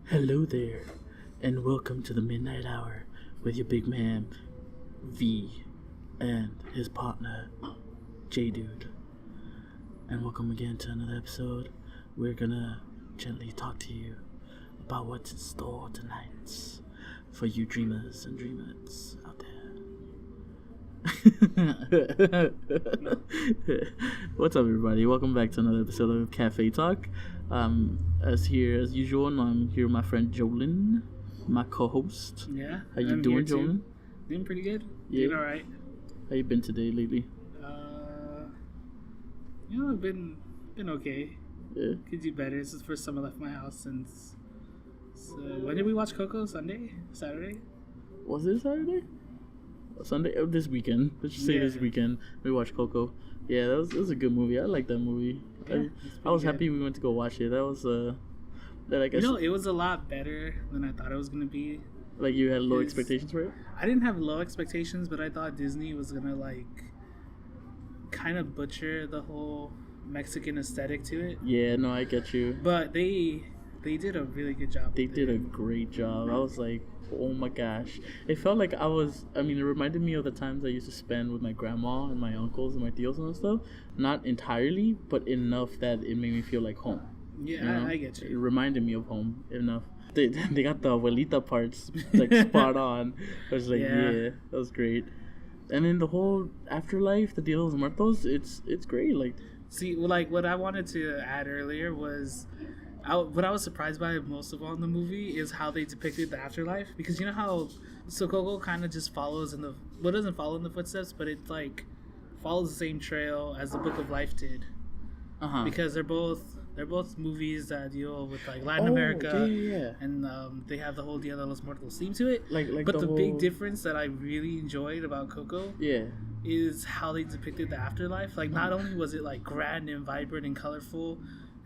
Hello there, and welcome to the Midnight Hour with your big man V and his partner J Dude. And welcome again to another episode. We're gonna gently talk to you about what's in store tonight for you dreamers and dreamettes out there. What's up, everybody? Welcome back to another episode of Cafetalk. As usual, and I'm here with my friend Jolin, my co-host. Yeah. How you doing, Jolin? Doing pretty good. Yeah. Doing all right. How you been today lately? I've been okay. Yeah. Could do better. This is the first time I left my house since. So when did we watch Coco? Saturday? Was it Saturday? Sunday? Oh, this weekend. Let's just say this weekend we watched Coco. Yeah, it was a good movie. I like that movie. Yeah, I was happy we went to go watch it. That was that I guess. It was a lot better than I thought it was gonna be. Like you had low expectations for it? I didn't have low expectations, but I thought Disney was gonna kind of butcher the whole Mexican aesthetic to it. Yeah, no, I get you. But they did a really good job. They did a great job. I was like, oh my gosh. It felt like it reminded me of the times I used to spend with my grandma and my uncles and my tios and stuff. Not entirely, but enough that it made me feel like home. Yeah, you know? I get you. It reminded me of home enough. They got the abuelita parts like spot on. I was like, yeah, that was great. And then the whole afterlife, the Dia de los Muertos, it's great. Like, see, like what I wanted to add earlier was, what I was surprised by most of all in the movie is how they depicted the afterlife. Because you know how Coco kind of just follows doesn't follow in the footsteps, but it like follows the same trail as the Book of Life did. Because they're both movies that deal with like Latin America, and they have the whole Dia de los Muertos theme to it. But the big difference that I really enjoyed about Coco, is how they depicted the afterlife. Like not only was it like grand and vibrant and colorful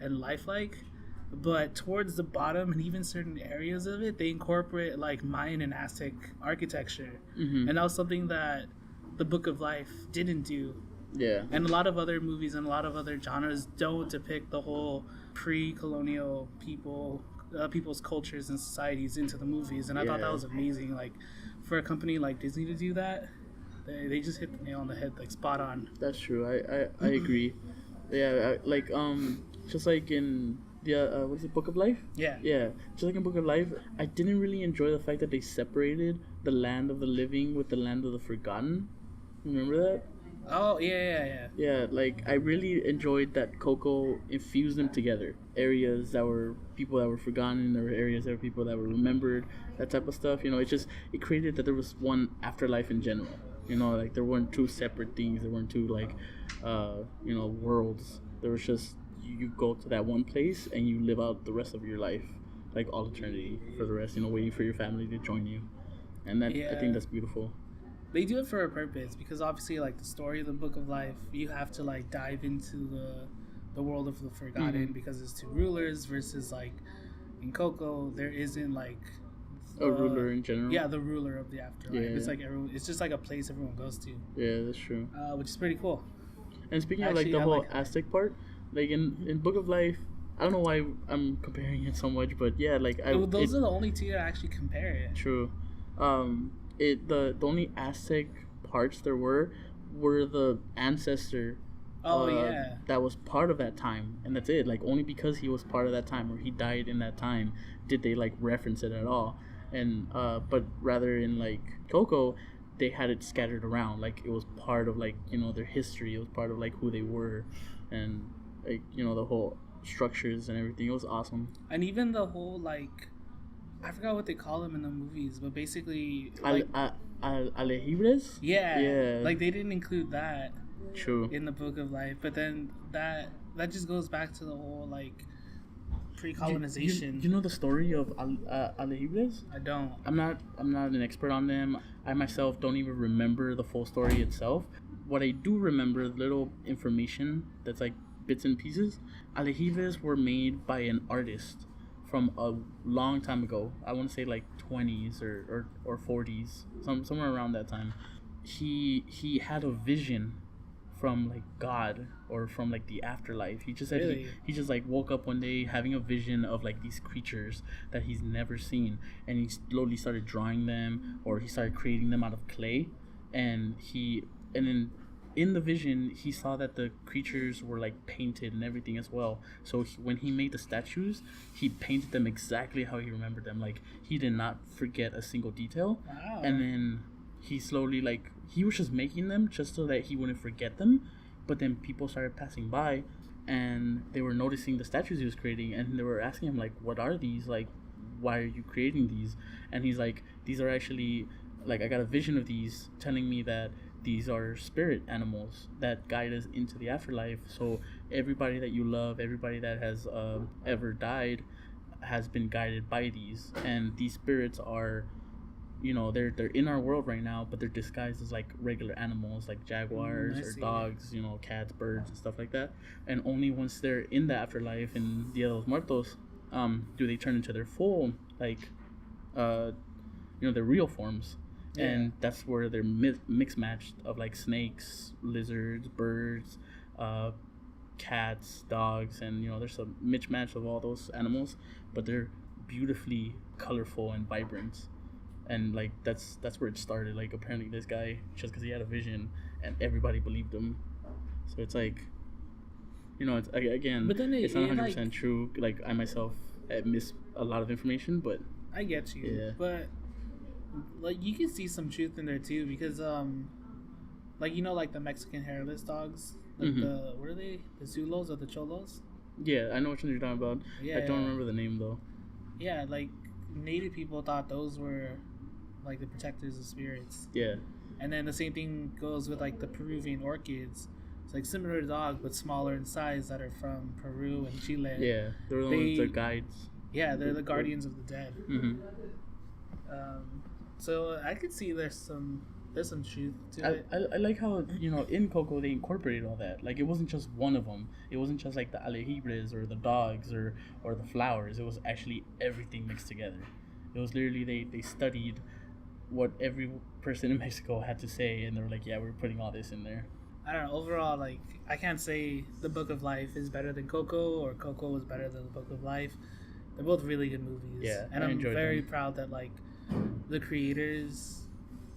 and lifelike, but towards the bottom and even certain areas of it, they incorporate like Mayan and Aztec architecture, and that was something that the Book of Life didn't do. Yeah. And a lot of other movies and a lot of other genres don't depict the whole pre-colonial people's cultures and societies into the movies. And I thought that was amazing. Like, for a company like Disney to do that, they just hit the nail on the head, like, spot on. That's true. I agree. Yeah, just like in the, what is it, Book of Life? Yeah. Yeah. Just like in Book of Life, I didn't really enjoy the fact that they separated the land of the living with the land of the forgotten. Remember that? Oh, yeah. Yeah, like, I really enjoyed that Coco infused them together. Areas that were people that were forgotten, there were areas that were people that were remembered, that type of stuff. It created that there was one afterlife in general. Like, there weren't two separate things. There weren't two, like, worlds. There was just, you go to that one place and you live out the rest of your life, like, all eternity for the rest, waiting for your family to join you. And that, I think that's beautiful. They do it for a purpose, because obviously, like, the story of the Book of Life, you have to, like, dive into the world of the forgotten, because it's two rulers versus, like, in Coco, there isn't, like, a ruler in general. Yeah, the ruler of the afterlife. Yeah. It's like it's just like a place everyone goes to. Yeah, that's true. Which is pretty cool. And speaking of, like, the whole Aztec part, like, in Book of Life, I don't know why I'm comparing it so much, but yeah, like, those are the only two that actually compare it. True. The only Aztec parts there were the ancestor. That was part of that time, and that's it. Like, only because he was part of that time, or he died in that time, did they, like, reference it at all. And but rather in, like, Coco, they had it scattered around. Like, it was part of, like, their history. It was part of, like, who they were, and, like, the whole structures and everything. It was awesome. And even the whole, like, I forgot what they call them in the movies, but basically, like, alejibres? Yeah. Like, they didn't include that. True. In the Book of Life, but then that just goes back to the whole, like, pre-colonization. You know the story of alejibres? I don't. I'm not an expert on them. I myself don't even remember the full story itself. What I do remember, little information that's like bits and pieces. Alejibres were made by an artist from a long time ago. I want to say like 20s or 40s, somewhere around that time. He had a vision from like God or from like the afterlife. He just said Really? he just like woke up one day having a vision of like these creatures that he's never seen, and he slowly started drawing them, or he started creating them out of clay, and then in the vision he saw that the creatures were like painted and everything as well. So when he made the statues, he painted them exactly how he remembered them. Like he did not forget a single detail. Wow. And then he slowly, like, he was just making them just so that he wouldn't forget them. But then people started passing by and they were noticing the statues he was creating, and they were asking him like, what are these, like, why are you creating these? And he's like, these are actually, like, I got a vision of these telling me that these are spirit animals that guide us into the afterlife. So everybody that you love, everybody that has ever died, has been guided by these. And these spirits are, you know, they're in our world right now, but they're disguised as like regular animals, like jaguars or dogs, you know, cats, birds, and stuff like that. And only once they're in the afterlife in Dia de los Muertos, do they turn into their full, like, you know, their real forms. Yeah. And that's where they're mixed matched of like snakes, lizards, birds, cats, dogs, and, you know, there's a mismatch of all those animals, but they're beautifully colorful and vibrant. And like that's where it started. Like apparently this guy, just because he had a vision and everybody believed him, so it's like, you know, it's again, but then it's not 100% like, true. Like I myself miss a lot of information, but I get you. Yeah. But like you can see some truth in there too, because like, you know, like the Mexican hairless dogs, like the, what are they, the Zulos or the Cholos? Yeah, I know which one you're talking about. Yeah, I don't remember the name though. Yeah, like Native people thought those were like the protectors of spirits. Yeah. And then the same thing goes with like the Peruvian orchids. It's like similar to dog but smaller in size, that are from Peru and Chile. Yeah, they're the ones that guides. Yeah, they're the guardians of the dead. So I could see there's some truth to it. I like how, you know, in Coco they incorporated all that. Like it wasn't just one of them. It wasn't just like the alejibres or the dogs or the flowers. It was actually everything mixed together. It was literally they studied what every person in Mexico had to say, and they were like, yeah, we're putting all this in there. I don't know. Overall, like, I can't say The Book of Life is better than Coco or Coco is better than The Book of Life. They're both really good movies. Yeah, and I'm very proud that like the creators,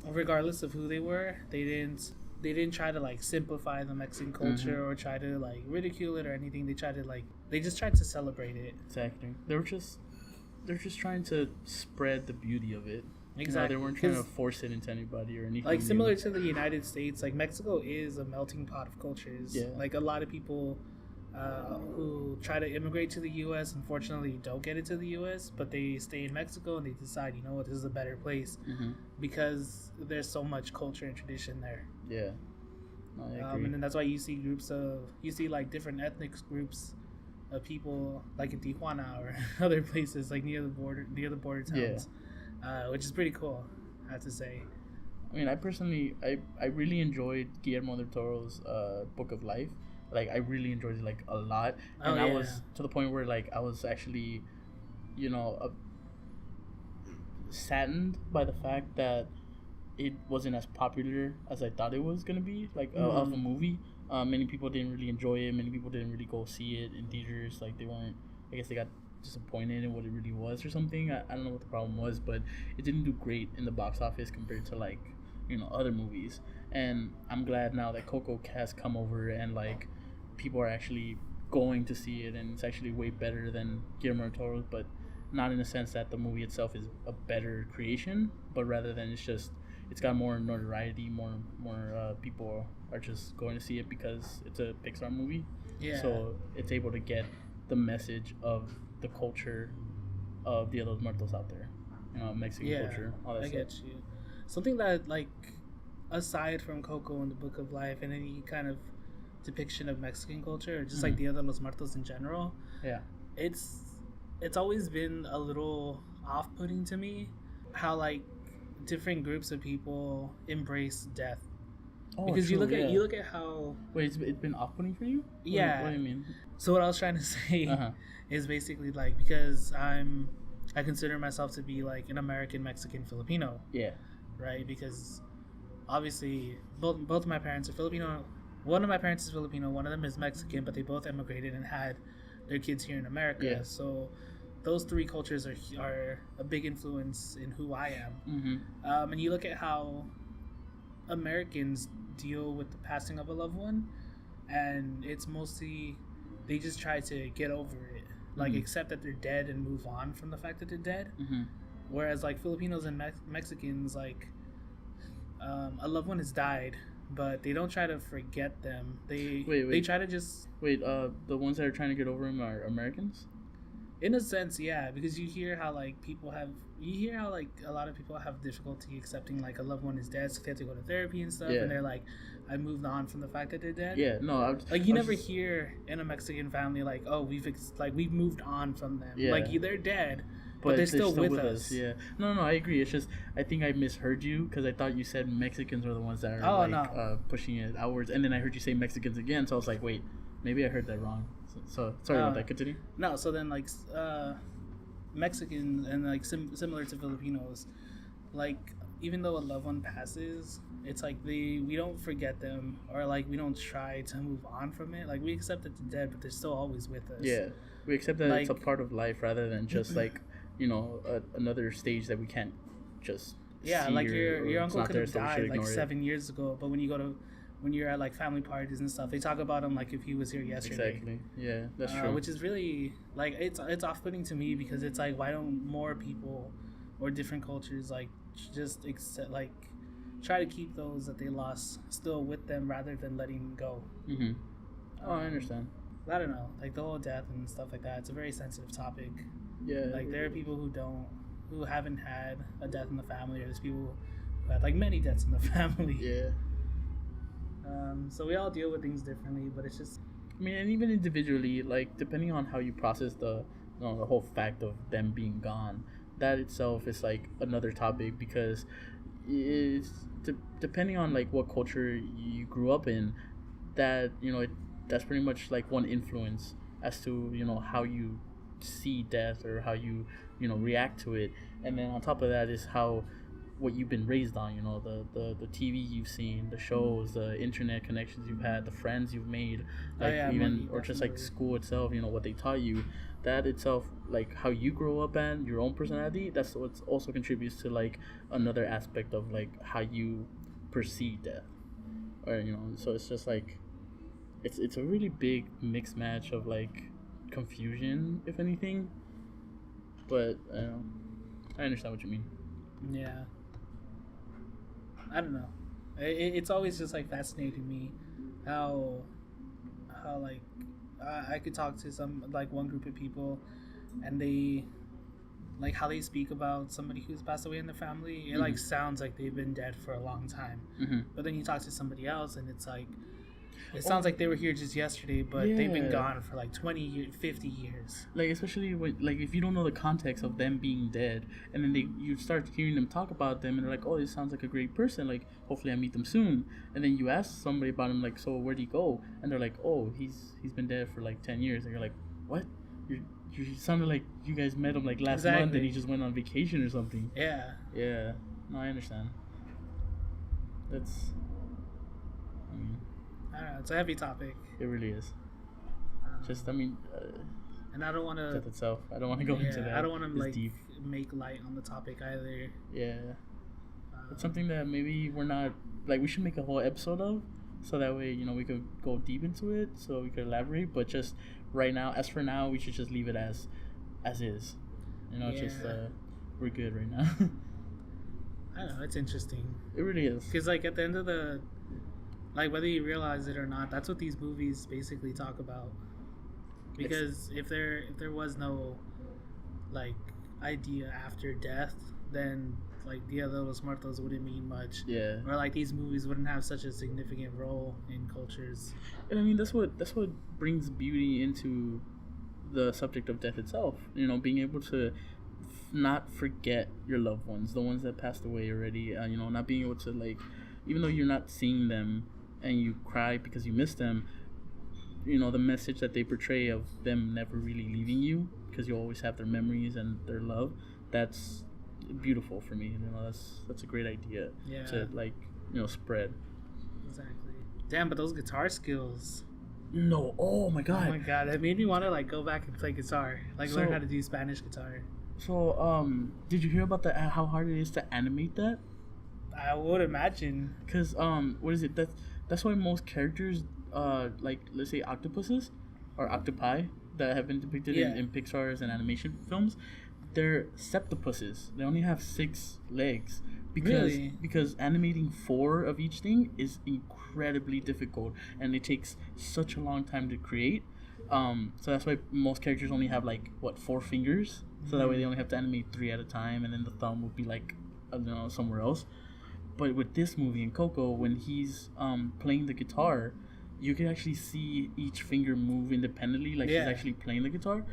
regardless of who they were, they didn't try to like simplify the Mexican culture or try to like ridicule it or anything. They just tried to celebrate it. Exactly. They're just trying to spread the beauty of it. Exactly. You know, they weren't trying to force it into anybody or anything. Like similar to the United States, like Mexico is a melting pot of cultures. Yeah. Like a lot of people who try to immigrate to the U.S. unfortunately don't get into the U.S., but they stay in Mexico and they decide, you know what, this is a better place because there's so much culture and tradition there. Yeah. No, I agree. And then that's why you see like different ethnic groups of people, like in Tijuana or other places, like near the border towns, which is pretty cool, I have to say. I mean, I personally, I really enjoyed Guillermo del Toro's Book of Life. Like, I really enjoyed it, like, a lot. And I was to the point where, like, I was actually, you know, saddened by the fact that it wasn't as popular as I thought it was going to be, like, of a movie. Many people didn't really enjoy it. Many people didn't really go see it in theaters. Like, they weren't, I guess they got disappointed in what it really was or something. I don't know what the problem was, but it didn't do great in the box office compared to, like, you know, other movies. And I'm glad now that Coco has come over and, like, people are actually going to see it, and it's actually way better than Guillermo del Toro's, but not in the sense that the movie itself is a better creation, but rather than it's got more notoriety, more people are just going to see it because it's a Pixar movie. Yeah. So it's able to get the message of the culture of Dia de los Muertos out there, you know, Mexican culture, all that stuff. I get you. Something that, like, aside from Coco and the Book of Life and any kind of depiction of Mexican culture, or just like Dia de los Muertos in general, it's always been a little off-putting to me how, like, different groups of people embrace death. Because true, you look at how... Wait, it's been off-putting for you? Yeah. What do you mean? So what I was trying to say is basically, like, because I consider myself to be like an American Mexican Filipino. Yeah. Right? Because obviously both my parents are Filipino. one of my parents is Filipino, one of them is Mexican, but they both emigrated and had their kids here in America. Yeah. So those three cultures are a big influence in who I am. Mm-hmm. And you look at how Americans deal with the passing of a loved one, and it's mostly they just try to get over it, like accept that they're dead and move on from the fact that they're dead. Whereas like Filipinos and Mexicans, like a loved one has died, but they don't try to forget them. They try to just the ones that are trying to get over him are Americans. In a sense, yeah, because you hear how like a lot of people have difficulty accepting like a loved one is dead, so they have to go to therapy and stuff, and they're like, I moved on from the fact that they're dead. Yeah, no, you never hear in a Mexican family like, oh, we've moved on from them. Yeah. Like they're dead, but they're still with us. Yeah, no, I agree. It's just I think I misheard you because I thought you said Mexicans are the ones that are pushing it outwards, and then I heard you say Mexicans again, so I was like, wait, maybe I heard that wrong. So sorry about that. Continue. No, so then like Mexicans and like similar to Filipinos, like even though a loved one passes, it's like we don't forget them, or like we don't try to move on from it. Like we accept that they're dead, but they're still always with us. Yeah, we accept that it's a part of life rather than just like another stage that we can't just see like your uncle could have died like 7 years ago, but when you're at like family parties and stuff, they talk about him like if he was here yesterday. Exactly. Yeah, that's true. Which is really like it's off-putting to me because it's like, why don't more people or different cultures like just accept, like try to keep those that they lost still with them rather than letting go. I understand. I don't know, like the whole death and stuff like that. It's a very sensitive topic. Yeah. Like there are people who haven't had a death in the family, or there's people who had like many deaths in the family. Yeah. So we all deal with things differently, but it's just... I mean, and even individually, like, depending on how you process the whole fact of them being gone, that itself is, like, another topic, because it's depending on, like, what culture you grew up in, that, that's pretty much, like, one influence as to, how you see death or how you, react to it. And then on top of that is what you've been raised on, the TV you've seen, the shows, the internet connections you've had, the friends you've made, or just like school itself, what they taught you. That itself, like how you grow up and your own personality, that's what also contributes to like another aspect of like how you perceive death, or so it's just like it's a really big mixed match of like confusion, if anything. But I understand what you mean. Yeah. I don't know. It's always just like fascinating me how like I could talk to some like one group of people, and they like how they speak about somebody who's passed away in their family. It like sounds like they've been dead for a long time. But then you talk to somebody else, and it's like it sounds like they were here just yesterday, but they've been gone for like 20 years, 50 years. Like, especially when, like, if you don't know the context of them being dead, and then you start hearing them talk about them, and they're like, oh, this sounds like a great person, like, hopefully I meet them soon. And then you ask somebody about him, like, so where'd he go? And they're like, oh, he's been dead for like 10 years. And you're like, what? You sounded like you guys met him like last month, and he just went on vacation or something. Yeah. No, I understand. I don't know, it's a heavy topic. It really is. And I don't want to... Death itself. I don't want to go into that. I don't want to, like, deep. make light on the topic either. Yeah. It's something that maybe we're not... Like, we should make a whole episode of, so that way, we could go deep into it, so we could elaborate, but just right now, as for now, we should just leave it as is. Just, we're good right now. I don't know, it's interesting. It really is. Because, like, at the end of the... Like, whether you realize it or not, that's what these movies basically talk about. Because if there was no, like, idea after death, then, like, Dia de los Muertos wouldn't mean much. Yeah. Or, like, these movies wouldn't have such a significant role in cultures. And, I mean, that's what brings beauty into the subject of death itself. Being able to not forget your loved ones, the ones that passed away already. Not being able to, like, even though you're not seeing them, and you cry because you miss them, the message that they portray of them never really leaving you, because you always have their memories and their love, that's beautiful for me. That's a great idea to, like, spread. Exactly. Damn, but those guitar skills. No, oh my god. Oh my god, that made me want to like go back and play guitar, like learn how to do Spanish guitar. So, did you hear about how hard it is to animate that? I would imagine. Cause what is it? That's why most characters, like let's say octopuses or octopi that have been depicted in Pixar's and animation films, they're septopuses. They only have 6 legs. Because animating 4 of each thing is incredibly difficult, and it takes such a long time to create. So that's why most characters only have like 4 fingers. So that way they only have to animate 3 at a time, and then the thumb would be like, I don't know, somewhere else. But with this movie in Coco, when he's playing the guitar, you can actually see each finger move independently, like he's actually playing the guitar.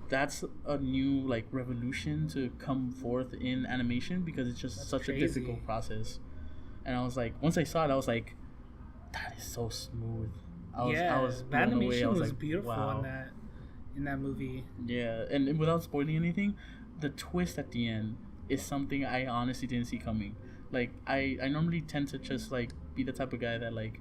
That's a new like revolution to come forth in animation, because it's just such a difficult process. And I was like, once I saw it, I was like, that is so smooth. I was blown animation away. I was was like, beautiful wow. in that movie. Yeah, and without spoiling anything, the twist at the end is something I honestly didn't see coming. Like I normally tend to just like be the type of guy that like,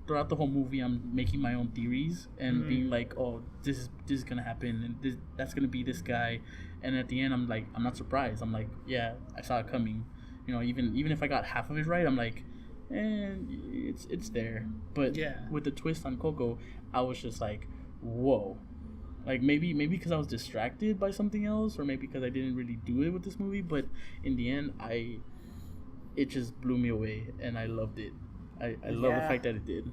throughout the whole movie I'm making my own theories and being like, oh, this is gonna happen, and that's gonna be this guy, and at the end I'm like, I'm not surprised. I'm like, yeah, I saw it coming. Even if I got half of it right, I'm like, it's there. But with the twist on Coco, I was just like, whoa. Like maybe because I was distracted by something else, or maybe because I didn't really do it with this movie, but in the end it just blew me away, and I loved it. I love the fact that it did.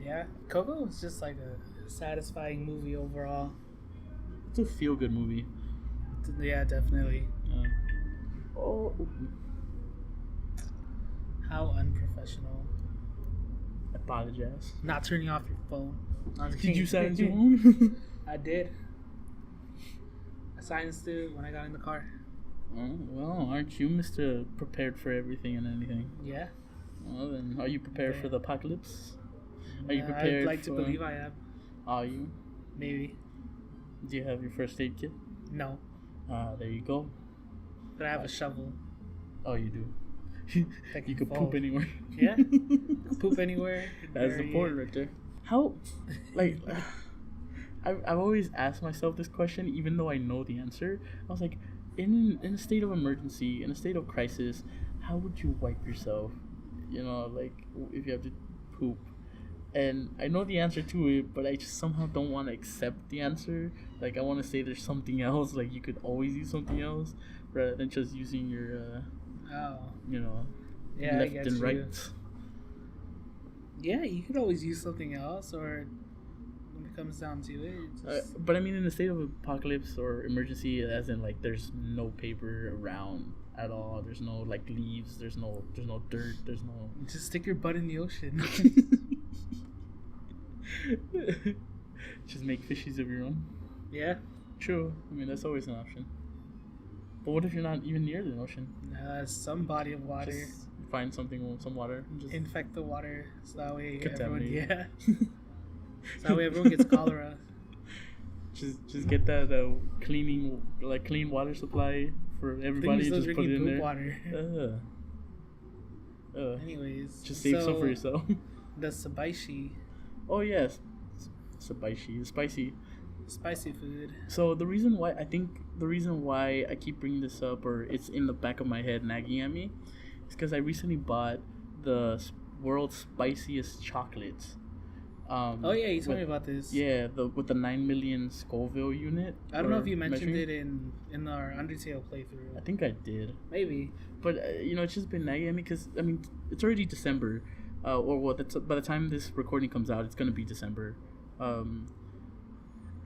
Yeah, Coco was just like a satisfying movie overall. It's a feel-good movie. Yeah, definitely. Oh. How unprofessional. I apologize. Not turning off your phone. Did you silence your phone? I did. I silenced it when I got in the car. Oh, well, aren't you Mr. Prepared for everything and anything? Yeah. Well, then, are you prepared for the apocalypse? Are you prepared? I'd like to believe I am. Are you? Maybe. Do you have your first aid kit? No. There you go. But I have a shovel. Oh, you do. You could poop anywhere. Yeah. Poop anywhere. That's the point right there. How, like, I've always asked myself this question, even though I know the answer. I was like, in a state of emergency, in a state of crisis, how would you wipe yourself? Like if you have to poop. And I know the answer to it, but I just somehow don't want to accept the answer. Like I want to say there's something else. Like you could always use something else rather than just using your, left and right. Yeah, you could always use something else, or when it comes down to it. But I mean, in the state of apocalypse or emergency, as in like there's no paper around at all. There's no like leaves. There's no dirt. There's no. Just stick your butt in the ocean. Just make fishies of your own. Yeah. True. I mean, that's always an option. But what if you're not even near the ocean? Some body of water. Just find some water. And just infect the water, so that way contaminate. So that way everyone gets cholera. Just get that clean water supply for everybody. Just put it in there. Water. Anyways, just save some for yourself. The sabaishi. Oh yes, sabaishi is spicy. Spicy food. So the reason why I keep bringing this up, or it's in the back of my head nagging at me, is because I recently bought the world's spiciest chocolates. Oh yeah, you told me about this. Yeah, with the 9 million Scoville unit. I don't know if you mentioned it in our Undertale playthrough. I think I did. Maybe. But it's just been nagging at me because I mean it's already December, by the time this recording comes out, it's gonna be December,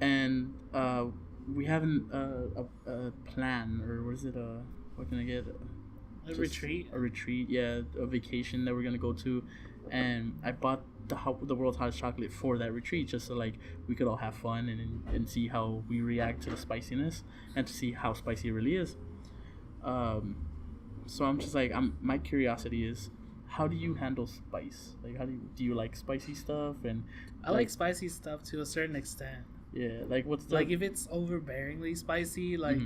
and we haven't a plan, or what is it? What can I get? A retreat. A retreat, yeah, a vacation that we're gonna go to, and I bought the world's hottest chocolate for that retreat, just so like we could all have fun and see how we react to the spiciness and to see how spicy it really is. So I'm just like, my curiosity is, how do you handle spice? Like, do you like spicy stuff? And I like spicy stuff to a certain extent. Yeah, like what's the, like if it's overbearingly spicy, like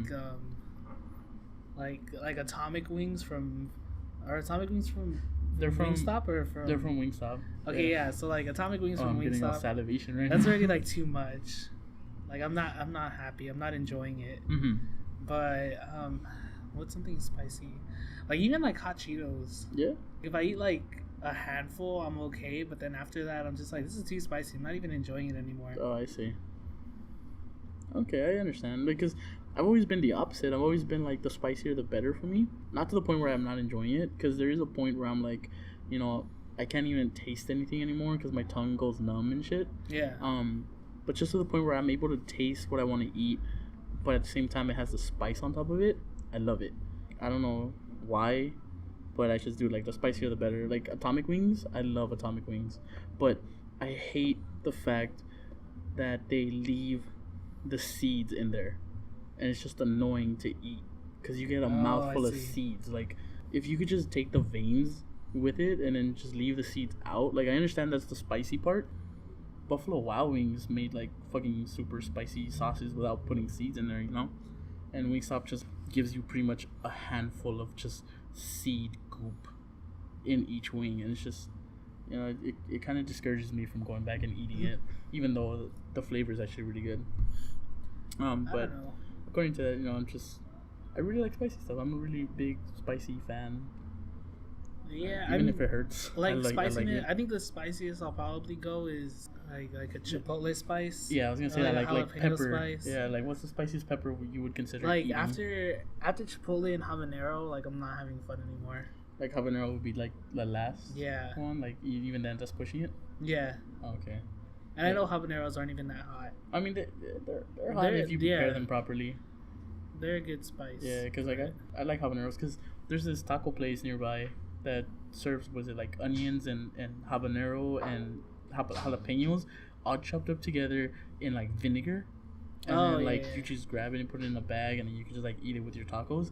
like atomic wings from They're from Wingstop or from? They're from Wingstop. Okay, yeah. So like atomic wings from I'm Wingstop. getting all salivation right That's now. already like too much. Like I'm not happy. I'm not enjoying it. Mm-hmm. But what's something spicy? Like even like hot Cheetos. Yeah. If I eat like a handful, I'm okay. But then after that, I'm just like, this is too spicy. I'm not even enjoying it anymore. Oh, I see. Okay, I understand. Because I've always been the opposite. I've always been like the spicier the better for me. Not to the point where I'm not enjoying it. Because there is a point where I'm like, you know, I can't even taste anything anymore because my tongue goes numb and shit. Yeah. But just to the point where I'm able to taste what I want to eat, but at the same time it has the spice on top of it. I love it. I don't know why, but I just do. Like the spicier the better. Like atomic wings, I love atomic wings, but I hate the fact that they leave the seeds in there, and it's just annoying to eat because you get a mouthful of seeds. Like if you could just take the veins with it and then just leave the seeds out. Like I understand that's the spicy part. Buffalo Wild Wings made like fucking super spicy sauces without putting seeds in there, you know? And Wingstop just gives you pretty much a handful of just seed goop in each wing, and it's just, you know, it kind of discourages me from going back and eating it, even though the flavor is actually really good. But according to that, you know, I really like spicy stuff. I'm a really big spicy fan. Yeah, even if it hurts. Like spiciness, I think the spiciest I'll probably go is like a chipotle spice. Yeah, I was gonna say that like pepper. Spice. Yeah, like what's the spiciest pepper you would consider? Like eating? after chipotle and habanero, like I'm not having fun anymore. Like habanero would be like the last one. Like even then, just pushing it. Yeah. Okay. And I know habaneros aren't even that hot. I mean, they're hot if you prepare them properly. They're a good spice. Yeah, because like I like habaneros because there's this taco place nearby that serves, was it like onions and habanero and jalapenos all chopped up together in like vinegar, and then like you just grab it and put it in a bag and then you can just like eat it with your tacos.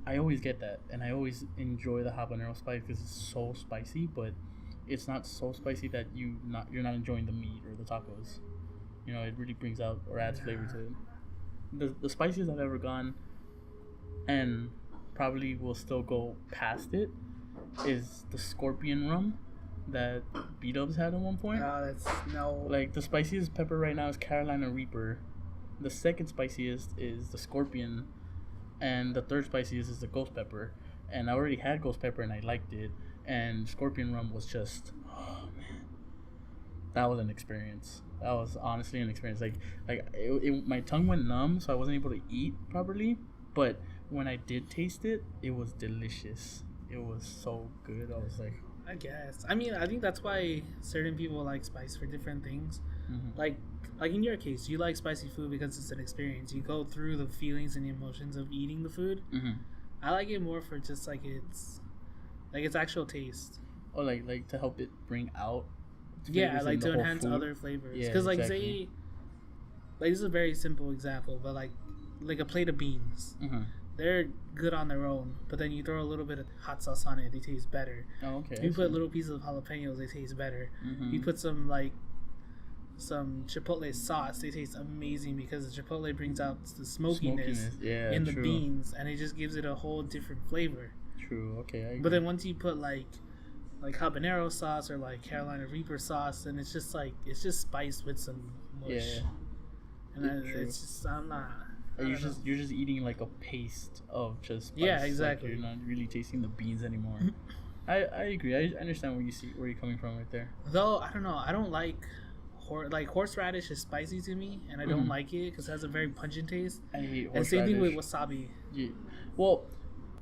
I always get that, and I always enjoy the habanero spice because it's so spicy, but it's not so spicy that you're not enjoying the meat or the tacos. You know, it really brings out or adds flavor to it. The spiciest I've ever gone, and probably will still go past it, is the scorpion rum that B-Dubs had at one point. That's no. Like the spiciest pepper right now is Carolina Reaper. The second spiciest is the scorpion, and the third spiciest is the ghost pepper. And I already had ghost pepper and I liked it. And scorpion rum was just, oh man, that was an experience. That was honestly an experience. Like my tongue went numb, so I wasn't able to eat properly. But when I did taste it, it was delicious. It was so good. I was like, I guess. I mean, I think that's why certain people like spice for different things. mm-hmm. Like in your case, you like spicy food because it's an experience. You go through the feelings and the emotions of eating the food. Mm-hmm. I like it more for just like its actual taste. Or like to help it bring out. Yeah, like to enhance other flavors. Because say, like this is a very simple example, but like a plate of beans. Mm-hmm. They're good on their own, but then you throw a little bit of hot sauce on it, they taste better. Oh, okay. You put little pieces of jalapenos, they taste better. Mm-hmm. You put some chipotle sauce, they taste amazing because the chipotle brings out the smokiness in the beans, and it just gives it a whole different flavor. True. Okay. I agree. But then once you put like habanero sauce or like Carolina Reaper sauce, and it's just spiced with some mush. Yeah. And it's just you're just eating like a paste of just spice. Yeah, exactly. Like you're not really tasting the beans anymore. I agree. I understand where you're coming from right there. Though I don't know. I don't like horseradish is spicy to me, and I don't like it because it has a very pungent taste. I hate horseradish. And same thing with wasabi. Yeah. Well,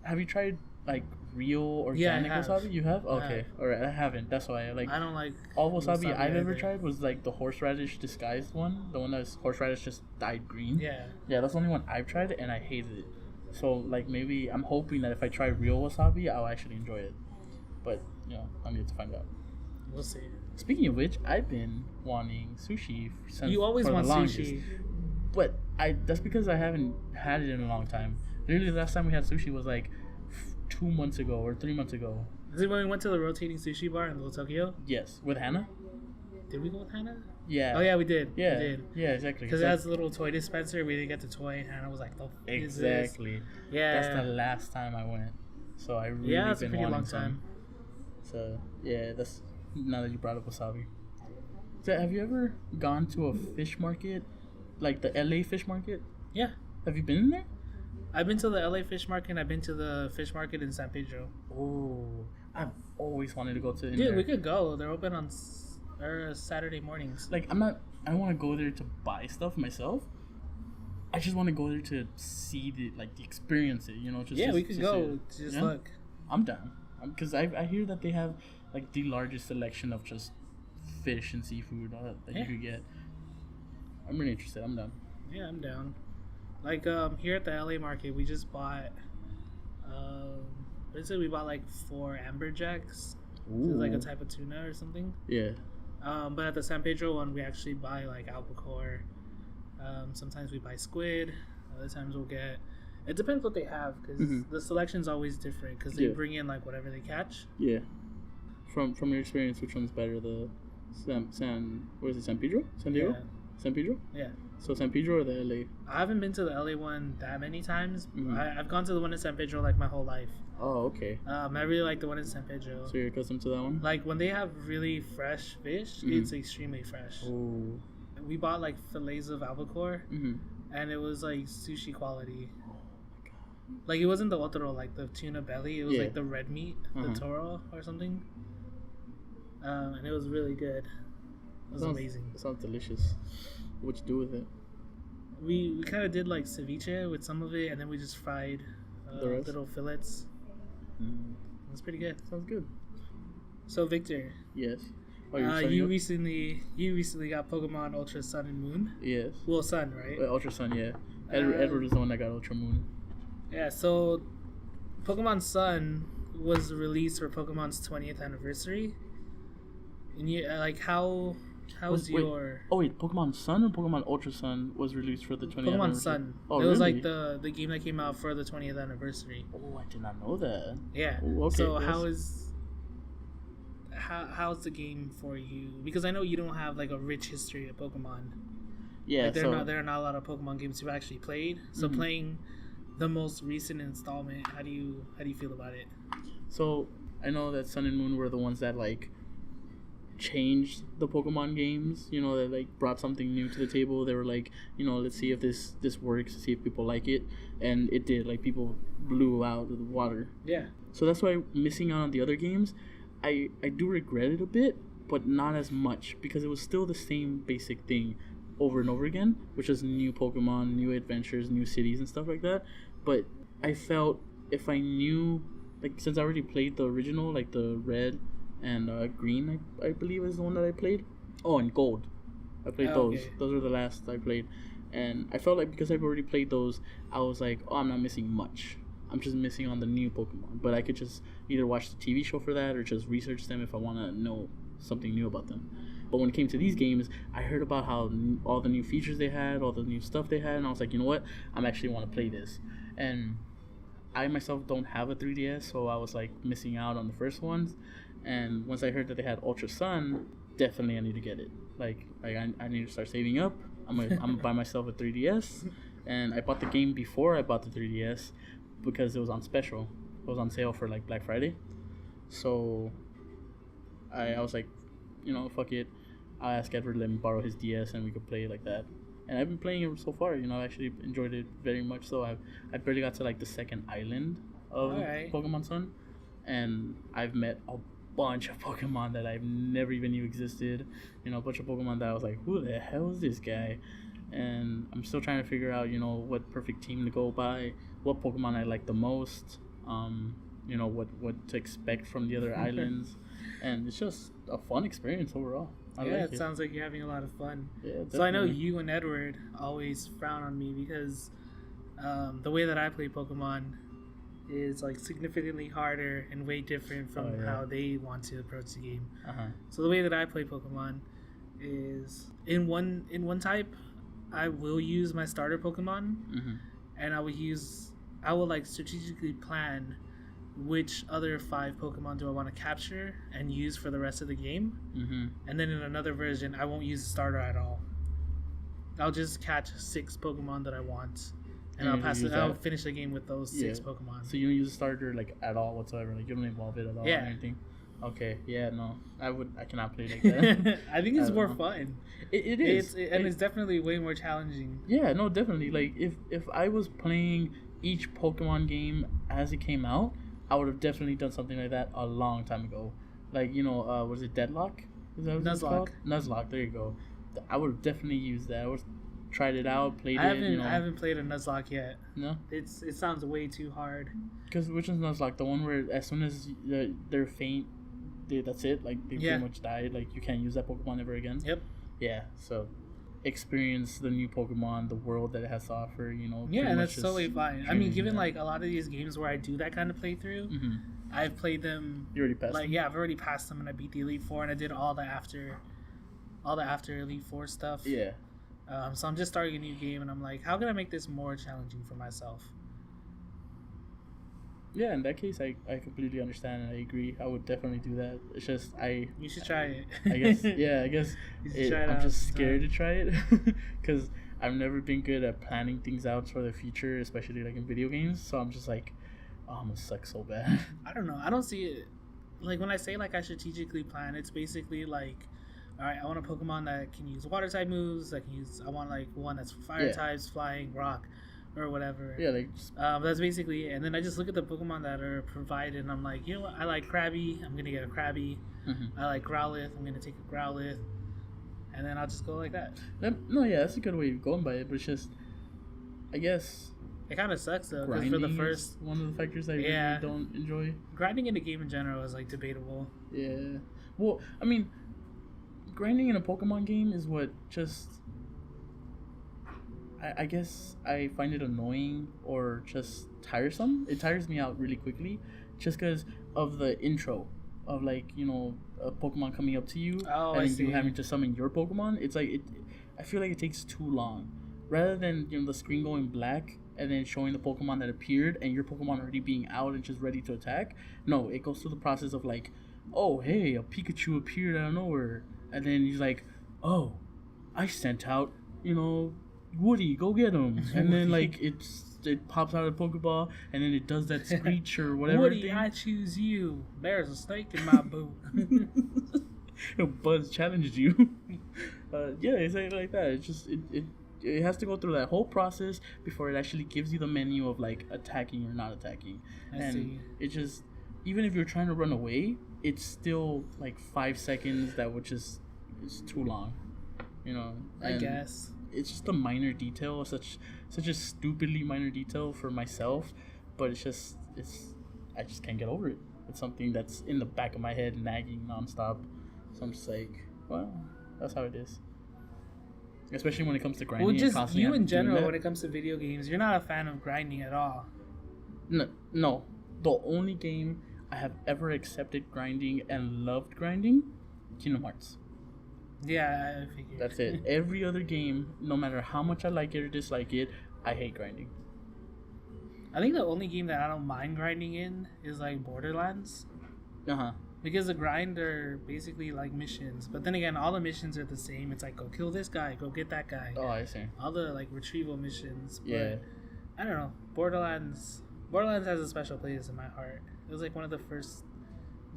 have you tried like real organic wasabi? You have? Okay. Alright, I haven't. That's why I don't like all wasabi I've ever tried was like the horseradish disguised one. The one that's horseradish just dyed green. Yeah. Yeah, that's the only one I've tried and I hated it. So like maybe I'm hoping that if I try real wasabi I'll actually enjoy it. But, you know, I'm yet to find out. We'll see. Speaking of which, I've been wanting sushi since you always want sushi. But that's because I haven't had it in a long time. Literally the last time we had sushi was like 2 months ago or 3 months ago. Is it when we went to the rotating sushi bar in Little Tokyo? Yes, with Hannah. Did we go with Hannah? Yeah. Oh yeah, we did. Yeah, we did. Yeah, exactly. Because it has a little toy dispenser. We didn't get the toy, and Hannah was like, "Oh, exactly. Yeah. That's the last time I went. So I really that's a pretty long time. So yeah, that's now that you brought up wasabi. So have you ever gone to a fish market, like the LA fish market? Yeah. Have you been in there? I've been to the LA fish market and I've been to the fish market in San Pedro. Oh, I've always wanted to go to. Dude, we could go. They're open on Saturday mornings. Like I don't want to go there to buy stuff myself. I just want to go there to see the experience it. We could go. Just look. I'm down because I hear that they have like the largest selection of just fish and seafood that you could get. I'm really interested. I'm down. Yeah, I'm down. Like here at the LA market, we just bought. We bought like 4 amberjacks. So it's like a type of tuna or something. Yeah. But at the San Pedro one, we actually buy like albacore. Sometimes we buy squid. Other times we'll get. It depends what they have because the selection's always different because they bring in like whatever they catch. Yeah. From your experience, which one's better? The San Pedro? San Diego? Yeah. San Pedro? Yeah. So San Pedro or the LA? I haven't been to the LA one that many times. I've gone to the one in San Pedro like my whole life. Oh, okay. I really like the one in San Pedro. So you're accustomed to that one? Like when they have really fresh fish, it's extremely fresh. Oh. We bought like fillets of albacore, and it was like sushi quality. Oh my god! Like it wasn't the otoro, like the tuna belly. It was like the red meat, the toro or something. And it was really good. It was amazing. It sounds delicious. What'd you do with it? We kind of did like ceviche with some of it, and then we just fried little fillets. It was pretty good. Sounds good. So Victor. Yes. Oh, you recently got Pokemon Ultra Sun and Moon. Yes. Well, Sun, right? Ultra Sun, yeah. Edward is the one that got Ultra Moon. Yeah. So, Pokemon Sun was released for Pokemon's 20th anniversary. And you like how's your? Oh wait, Pokemon Sun or Pokemon Ultra Sun was released for the 20th Pokemon anniversary? Sun. Oh, it was really? like the game that came out for the 20th anniversary. Oh, I did not know that. Yeah. Ooh, okay, so yes. how's the game for you? Because I know you don't have like a rich history of Pokemon. Yeah, like, there are not a lot of Pokemon games you've actually played. So playing the most recent installment, how do you feel about it? So I know that Sun and Moon were the ones that like changed the Pokemon games. That like brought something new to the table. They were like, let's see if this works, see if people like it, and it did. Like people blew out of the water. Yeah. So that's why missing out on the other games, I do regret it a bit, but not as much because it was still the same basic thing over and over again, which is new Pokemon, new adventures, new cities and stuff like that. But I felt if I knew, like, since I already played the original, like the red and green, I believe is the one that I played. Oh, and gold. I played those. Okay. Those were the last I played. And I felt like because I've already played those, I was like, oh, I'm not missing much. I'm just missing on the new Pokemon. But I could just either watch the TV show for that or just research them if I want to know something new about them. But when it came to these games, I heard about how all the new features they had, all the new stuff they had, and I was like, you know what? I'm actually want to play this. And I myself don't have a 3DS, so I was like missing out on the first ones. And once I heard that they had Ultra Sun, definitely I need to get it. Like I need to start saving up. I'm gonna buy myself a 3DS. And I bought the game before I bought the 3DS because it was on special. It was on sale for like Black Friday. So I was like, fuck it. I'll ask Edward to let me borrow his DS and we could play it like that. And I've been playing it so far. I actually enjoyed it very much. So I barely got to like the second island of Pokemon Sun, and I've met a bunch of Pokemon that I've never even knew existed. A bunch of Pokemon that I was like, who the hell is this guy? And I'm still trying to figure out, what perfect team to go by, what Pokemon I like the most, what to expect from the other islands, and it's just a fun experience overall. It sounds like you're having a lot of fun. Yeah, definitely. So I know you and Edward always frown on me because the way that I play Pokemon is like significantly harder and way different from how they want to approach the game. So the way that I play Pokemon is in one type, I will use my starter Pokemon, and I will like strategically plan which other 5 Pokemon do I want to capture and use for the rest of the game. And then in another version, I won't use the starter at all. I'll just catch 6 Pokemon that I want, and I'll finish the game with those 6 Pokemon. So you don't use a starter like at all whatsoever. Like you don't evolve it at all or anything. Okay, yeah, no, I cannot play like that. I think it's more fun. It is, and it's definitely way more challenging. Yeah, no, definitely. Like if I was playing each Pokemon game as it came out, I would have definitely done something like that a long time ago. Like was it Deadlock? Is that what it's called? Nuzlocke. There you go. I would have definitely used that. I would have tried it out, played it. I haven't played a Nuzlocke yet. No, it sounds way too hard. Because which one's Nuzlocke? The one where as soon as they're faint, that's it. Like they pretty much died. Like you can't use that Pokemon ever again. Yep. Yeah. So experience the new Pokemon, the world that it has to offer. Yeah, and that's totally fine. I mean, given like a lot of these games where I do that kind of playthrough, I've played them. You already passed. Like them? Yeah, I've already passed them, and I beat the Elite Four, and I did all the after Elite Four stuff. Yeah. So I'm just starting a new game, and I'm like, how can I make this more challenging for myself? Yeah, in that case, I completely understand and I agree. I would definitely do that. It's just You should try it. I guess I'm just scared to try it because I've never been good at planning things out for the future, especially like in video games. So I'm just like, oh, I'm gonna suck so bad. I don't know. I don't see it like when I say like I strategically plan. It's basically like, all right, I want a Pokemon that can use water type moves. I want like one that's fire types, flying, rock, or whatever. Yeah, like that's basically it. And then I just look at the Pokemon that are provided, and I'm like, you know what? I like Krabby. I'm gonna get a Krabby. I like Growlithe. I'm gonna take a Growlithe. And then I'll just go like that. That's a good way of going by it. But it's just, I guess it kind of sucks though. Because for the first one of the factors I really don't enjoy. Grinding in the game in general is like debatable. Yeah. Well, I mean, grinding in a Pokemon game is what just. I guess I find it annoying or just tiresome. It tires me out really quickly just because of the intro of like, a Pokemon coming up to you and you having to summon your Pokemon. It's like, I feel like it takes too long. Rather than, the screen going black and then showing the Pokemon that appeared and your Pokemon already being out and just ready to attack. No, it goes through the process of like, oh, hey, a Pikachu appeared out of nowhere. And then he's like, oh, I sent out, Woody, go get him. And then like it pops out of the Pokeball and then it does that screech or whatever. Woody, I choose you. There's a snake in my boot. Buzz challenged you. It's like that. It's just it has to go through that whole process before it actually gives you the menu of like attacking or not attacking. I see. It just, even if you're trying to run away, it's still like 5 seconds that would just, it's too long. I guess. It's just a minor detail, such a stupidly minor detail for myself, but I just can't get over it. It's something that's in the back of my head, nagging nonstop. So I'm just like, well, that's how it is. Especially when it comes to grinding. Well, just you in general, when it comes to video games, you're not a fan of grinding at all. No. The only game I have ever accepted grinding and loved grinding, Kingdom Hearts. Yeah, I figured. That's it. Every other game, no matter how much I like it or dislike it, I hate grinding. I think the only game that I don't mind grinding in is like Borderlands. Because the grind are basically like missions, but then again, all the missions are the same. It's like, go kill this guy, go get that guy. Oh, I see. All the like retrieval missions. But yeah. I don't know. Borderlands has a special place in my heart. It was like one of the first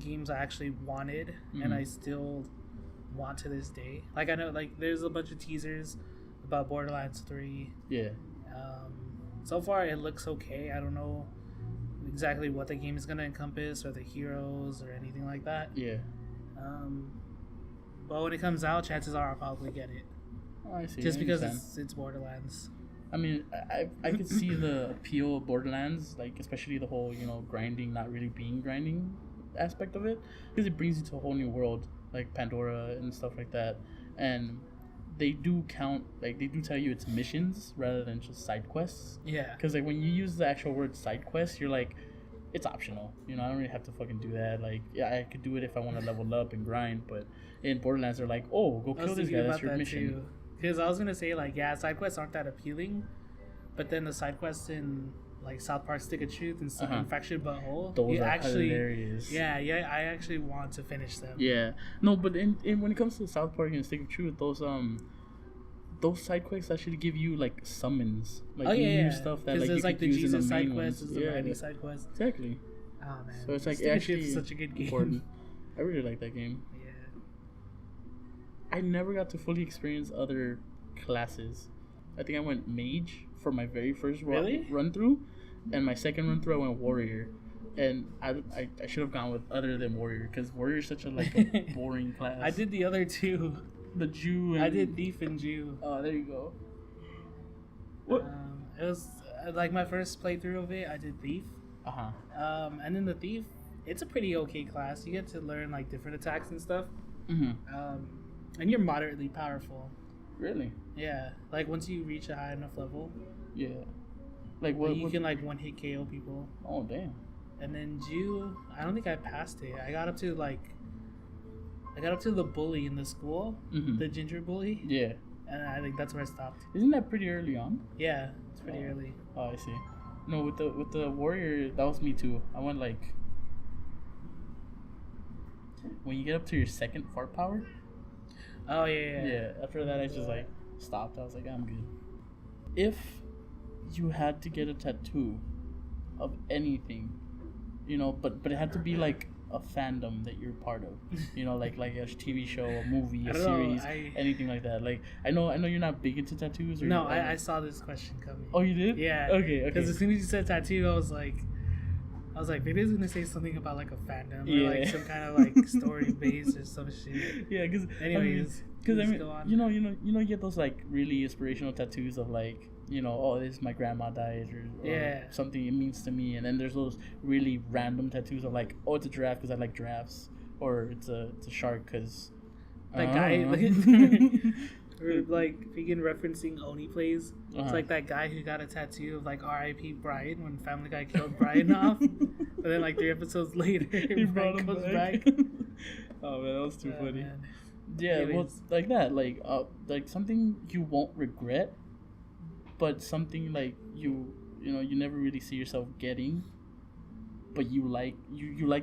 games I actually wanted, and I still want to this day. Like I know, like there's a bunch of teasers about Borderlands 3. Yeah. So far it looks okay. I don't know exactly what the game is gonna encompass or the heroes or anything like that. Yeah. But when it comes out, chances are I'll probably get it. Oh, I see. Just because it's Borderlands. I mean, I could see the appeal of Borderlands, like especially the whole grinding not really being grinding aspect of it, because it brings you to a whole new world like Pandora and stuff like that, and they do count, like they do tell you it's missions rather than just side quests. Yeah. Because like when you use the actual word side quest, you're like, it's optional. I don't really have to fucking do that. Like, yeah, I could do it if I want to level up and grind, but in Borderlands they're like, oh, go kill this guy. That's your mission. Because I was gonna say like, yeah, side quests aren't that appealing, but then the side quests in like South Park Stick of Truth and Infection Butthole, those are actually hilarious. Yeah, I actually want to finish them. Yeah, no, but in when it comes to South Park and Stick of Truth, those side quests actually give you like summons, like new stuff that like you like could the use Jesus in the side main quest, ones. the Randy side quest. Exactly. Oh man, so it's like Stick of actually Truth is such a good game. Important. I really like that game. Yeah. I never got to fully experience other classes. I think I went mage for my very first run through, and my second run through I went warrior. And I should have gone with other than warrior, because warrior is such a boring class. I did the other two. The Jew. I did thief and Jew. Oh, there you go. What? It was like my first playthrough of it. I did thief. And then the thief, it's a pretty okay class. You get to learn like different attacks and stuff. And you're moderately powerful. Really? Yeah. Like once you reach a high enough level. Yeah. Like what? You can like one hit KO people. Oh damn. And then Jew, I don't think I passed it. I got up to the bully in the school, the ginger bully. Yeah. And I think that's where I stopped. Isn't that pretty early on? Yeah, it's pretty early. Oh, I see. No, with the warrior, that was me too. I went like when you get up to your second fart power. Oh yeah. Yeah. After that, I just like stopped. I was like, I'm good. If you had to get a tattoo of anything, you know, but it had to be like a fandom that you're part of, you know, like a TV show, a movie, a series, anything like that. Like I know you're not big into tattoos. Or no, I saw this question coming. Oh, you did? Yeah. Okay. Because as soon as you said tattoo, I was like, maybe he's gonna say something about like a fandom or like some kind of like story base or some shit. Yeah, because anyways, because I mean, you get those like really inspirational tattoos of like, you know, oh, this is my grandma died, or something it means to me. And then there's those really random tattoos of like, oh, it's a giraffe because I like giraffes, or it's a shark because that guy or like begin referencing Oni plays. It's like that guy who got a tattoo of like R.I.P. Brian when Family Guy killed Brian off, but then like 3 episodes later Brian comes back. Oh man, that was too funny. Man. Yeah, anyways. Well, like that, like something you won't regret. But something like you never really see yourself getting, but you like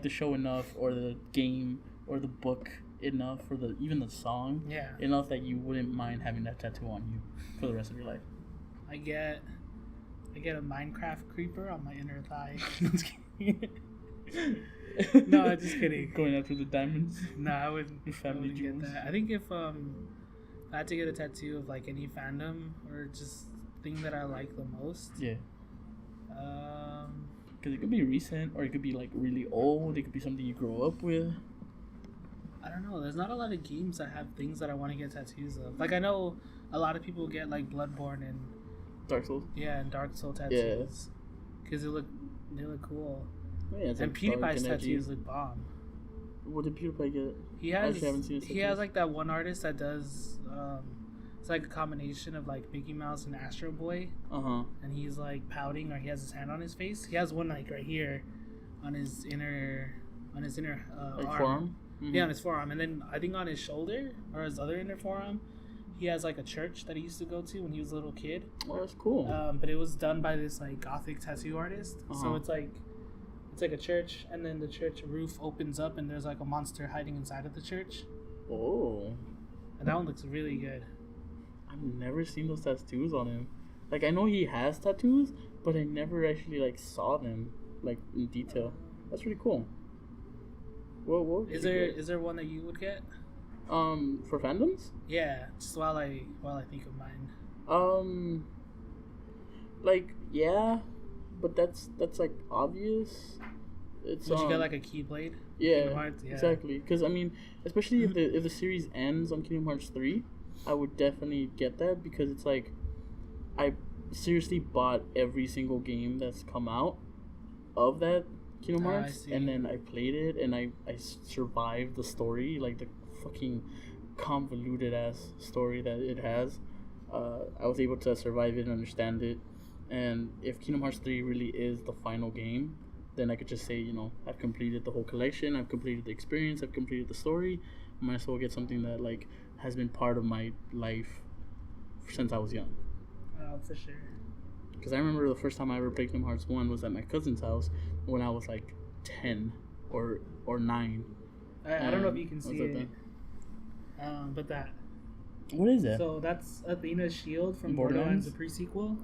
the show enough, or the game, or the book enough, or even the song enough that you wouldn't mind having that tattoo on you for the rest of your life. I get a Minecraft creeper on my inner thigh. No, I'm just kidding. Going after the diamonds? No, I wouldn't. Your family get that. I think if I had to get a tattoo of like any fandom or just thing that I like the most. Yeah. Because it could be recent, or it could be like really old. It could be something you grew up with. I don't know. There's not a lot of games that have things that I want to get tattoos of. Like I know a lot of people get like Bloodborne and Dark Souls. Yeah, and Dark Soul tattoos. Because they look cool. Oh, yeah, and PewDiePie's tattoos look bomb. What did PewDiePie get? He has like that one artist that does. It's like a combination of like Mickey Mouse and Astro Boy. And he's like pouting, or he has his hand on his face. He has one like right here, on his inner like arm. Forearm. Mm-hmm. Yeah, on his forearm, and then I think on his shoulder or his other inner forearm, he has like a church that he used to go to when he was a little kid. Oh, that's cool. But it was done by this like gothic tattoo artist. So it's like a church, and then the church roof opens up, and there's like a monster hiding inside of the church. Oh. And that one looks really good. I've never seen those tattoos on him. Like I know he has tattoos, but I never actually like saw them like in detail. That's really cool. What is there one that you would get? For fandoms? Yeah, just while I think of mine. Like yeah, but that's like obvious. It's would you get like a Keyblade? Yeah, exactly. Because I mean, especially if the series ends on Kingdom Hearts 3, I would definitely get that, because it's like I seriously bought every single game that's come out of that Kingdom Hearts, and then I played it, and I survived the story, like the fucking convoluted ass story that it has. I was able to survive it and understand it, and if Kingdom Hearts 3 really is the final game, then I could just say, I've completed the whole collection, I've completed the experience, I've completed the story. I might as well get something that like has been part of my life since I was young. Oh, for sure. Because I remember the first time I ever played Kingdom Hearts 1 was at my cousin's house when I was like 10 or 9. I don't know if you can see it. But that. What is it? So that's Athena's shield from Borderlands, the pre-sequel.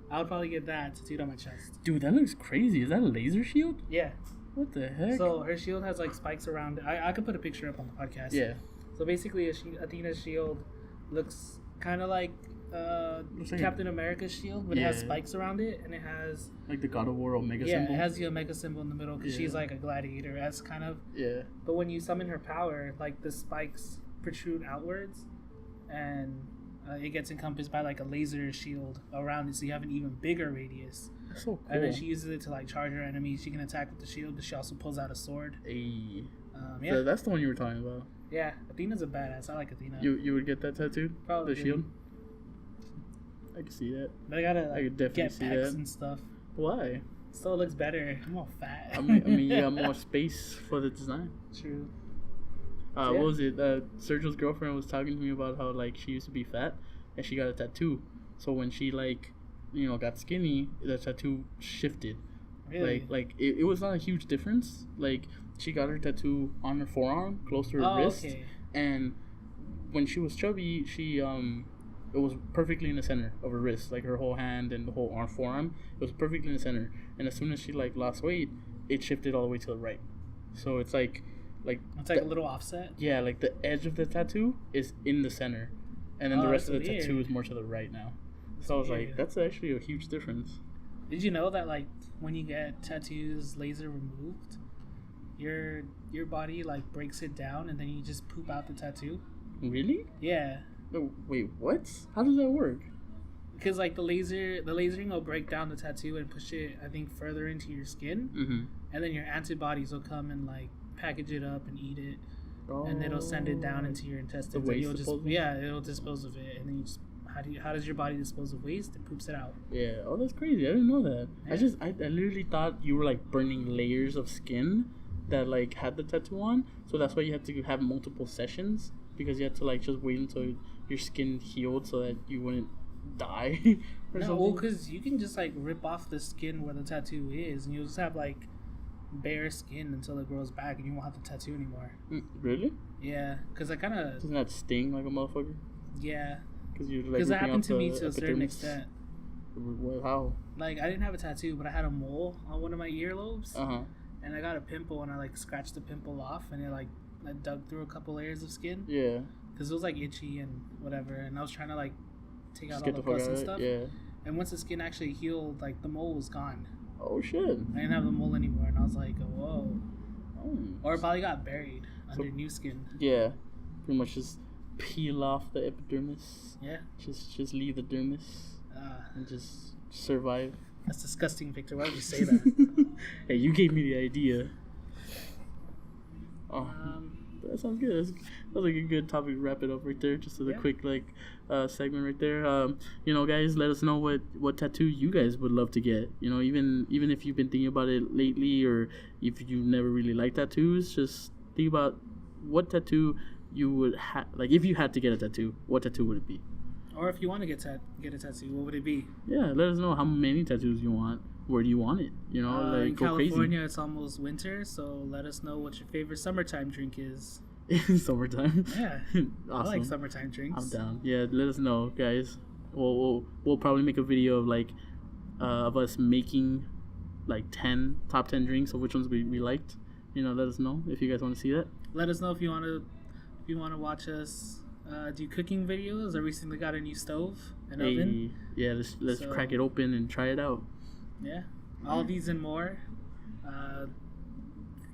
I would probably get that tattooed on my chest. Dude, that looks crazy. Is that a laser shield? Yeah. What the heck? So her shield has like spikes around it. I could put a picture up on the podcast. Yeah. So basically, Athena's shield looks kind of like Captain America's shield, but it has spikes around it, and it has like the God of War Omega symbol. Yeah, it has the Omega symbol in the middle because she's like a gladiator. That's kind of But when you summon her power, like the spikes protrude outwards, and it gets encompassed by like a laser shield around it, so you have an even bigger radius. That's so cool. And then she uses it to like charge her enemies. She can attack with the shield, but she also pulls out a sword. So that's the one you were talking about. Yeah, Athena's a badass. I like Athena. You would get that tattooed? Probably. The shield? I can see that. But I gotta I could definitely get see pecs that. and stuff. Why? So it looks better. I'm all fat. I mean, you got more space for the design. True. What was it? Sergio's girlfriend was talking to me about how like she used to be fat and she got a tattoo. So when she like, got skinny, the tattoo shifted. Really? Like it was not a huge difference. Like she got her tattoo on her forearm, close to her wrist, and when she was chubby, she it was perfectly in the center of her wrist, like her whole hand and the whole forearm. It was perfectly in the center. And as soon as she like lost weight, it shifted all the way to the right. So it's like it's like a little offset. Yeah, like the edge of the tattoo is in the center, and then the rest of the tattoo is more to the right now. So I was like, that's actually a huge difference. Did you know that like when you get tattoos laser removed, your body like breaks it down and then you just poop out the tattoo? Really? Yeah. No, wait, what? How does that work? Because like the lasering will break down the tattoo and push it, I think, further into your skin, and then your antibodies will come and like package it up and eat it, and it'll send it down into your intestines. The waste and it'll dispose of it, and then you just how does your body dispose of waste? It poops it out. Yeah. Oh, that's crazy. I didn't know that. Yeah. I literally thought you were like burning layers of skin that like had the tattoo on, so that's why you had to have multiple sessions, because you had to like just wait until your skin healed so that you wouldn't die or something. Well, because you can just like rip off the skin where the tattoo is, and you'll just have like bare skin until it grows back, and you won't have the tattoo anymore. Really? Yeah, because I kind of doesn't that sting like a motherfucker? Yeah, because that happened to me to a certain extent. How? Like I didn't have a tattoo, but I had a mole on one of my earlobes, and I got a pimple, and I like scratched the pimple off, and it like I dug through a couple layers of skin. Yeah. Because it was like itchy and whatever, and I was trying to like take out just all the pus and stuff. Yeah. And once the skin actually healed, like the mole was gone. Oh shit! I didn't have the mole anymore, and I was like, whoa. Or it probably got buried under new skin. Yeah, pretty much just peel off the epidermis. Yeah. Just leave the dermis and just survive. That's disgusting, Victor. Why would you say that? Hey, you gave me the idea. Oh. That sounds good. That was like a good topic to wrap it up right there. Just as a quick segment right there. Guys, let us know what tattoo you guys would love to get. Even if you've been thinking about it lately, or if you've never really liked tattoos, just think about what tattoo you would have. Like, if you had to get a tattoo, what tattoo would it be? Or if you want to get a tattoo, what would it be? Yeah, let us know how many tattoos you want. Where do you want it? In go California, crazy. It's almost winter, so let us know what your favorite summertime drink is. Summertime. Yeah, awesome. I like summertime drinks. I'm down. Yeah, let us know, guys. We'll probably make a video of of us making like top 10 drinks of which ones we liked. Let us know if you guys want to see that. Let us know if you want to watch us do cooking videos. I recently got a new stove and oven. Yeah, let's crack it open and try it out. Yeah, all these and more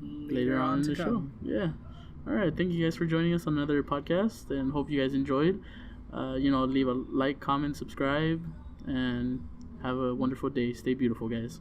later on in the show. Yeah. All right. Thank you guys for joining us on another podcast, and hope you guys enjoyed. Leave a like, comment, subscribe, and have a wonderful day. Stay beautiful, guys.